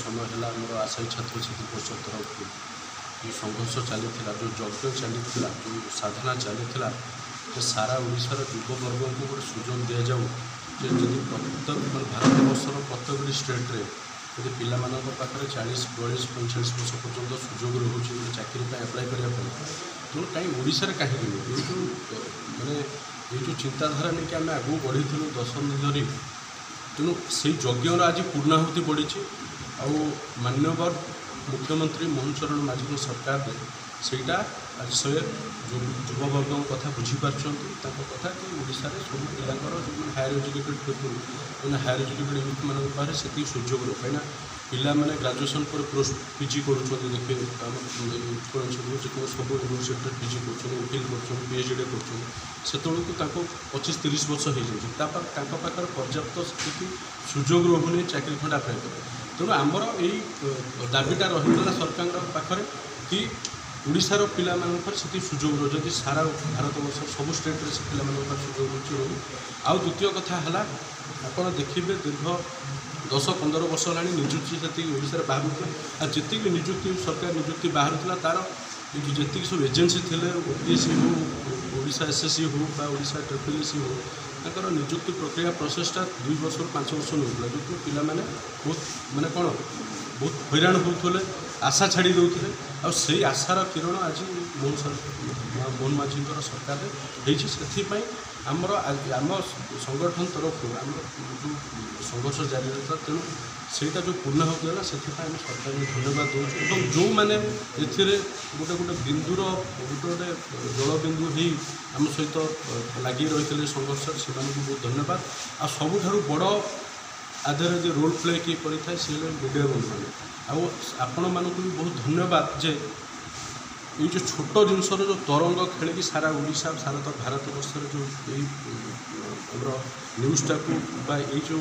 समय है आमर आशायी छात्र छात्री परिषद तरफ जो संघर्ष चली जो यज्ञ चली जो साधना चली सारा ओडिशार युववर्ग को गोटे सुजोग दि जाऊ जब प्रत्येक मैं भारत वर्षर प्रत्येक स्टेट्रे यदि पिला पाखे 40 42 45 वर्ष पर्यटन सुजोग रोचे गोटे चाकरी एप्लाय करने तेणु कहीं ओडिशार कहीं जो मैंने ये जो चिंताधारा नहीं कि आम आगू बढ़ी 10 धरी तेणु से यज्ञर आज पूर्णाहुति पड़ी मान्यवर मुख्यमंत्री मोहन चरण माझी सरकार सेटा आज से युववर्ग कथा बुझीपार कथा कि ओडिशा सब पिलांर जो हायर एजुकेटेड पीपुल मैंने हायर एजुकेटेड यूथ मान पाखे से सुजोग कहीं पिला मैंने ग्रेजुएशन पर पोस्ट पीजी कर देखिए सब यूनिवर्सिटी पीजी कर वकिल कर पीएचडी कर से 25-30 वर्ष हो जाए पर्याप्त स्थिति सुजोग रोनी चाकरी खंड अप्लाई कर तेणु आमर यही दाबीटा रही सरकार पाखे कि ओडिशार पिला से सुजोग रही सारा भारत वर्ष सब स्टेट से पिला सुजोग रोचे आउ द्वितीय कथा है आप देखिए दीर्घ 10-15 वर्ष है निजुक्ति जी ओडिशा बाहर जी निजुक्ति सरकार निजुक्ति बाहर तार जी सब एजेन्सी थे ओपीएससी हो ओडिशा एसएससी हो ओडिशा ट्रिपलएससी हो तर निजुक्ति प्रक्रिया प्रोसेसटा 2 वर्ष 5 वर्ष नौला जो पिला बहुत माने कौन बहुत हैरान होते आशा छाड़ी दौले आई आशार किरण आज मोहन माझी सरकार से आमर आम संगठन तरफ आम जो संघर्ष जारी रहता तेणु सेटा जो पूर्णाहुति है से आम सरकार को धन्यवाद दूँ जो मैंने गोटे गोटे बिंदुर गोटे जलबिंदु ही आम सहित लगी रही संघर्ष से बहुत धन्यवाद आ सबुठ बड़ आधार जो रोल प्ले किए करें सी मीडिया बंधु मैंने आपण मानक भी बहुत धन्यवाद जे ये जो छोट जिनसर जो तरंग खेल सारा ओडिशा सारा तो भारत वर्ष जो न्यूज़टा को जो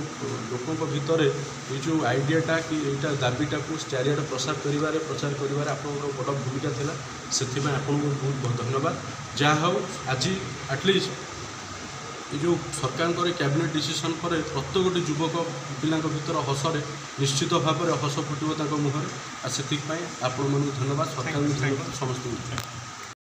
लोकों भितर ये जो आइडियाटा कि यहाँ दाबीटा को चारिआडे प्रचार कर बड़ भूमिका था से आपको बहुत बहुत धन्यवाद जहाँ हो आज एटलिस्ट ये जो सरकार कैबिनेट डिसीजन पर प्रत्येक गोटे युवक पिला भर हसरे निश्चित भाव में हस फुटो मुहर से आपण मानक धन्यवाद सरकार धन्यवाद समस्त।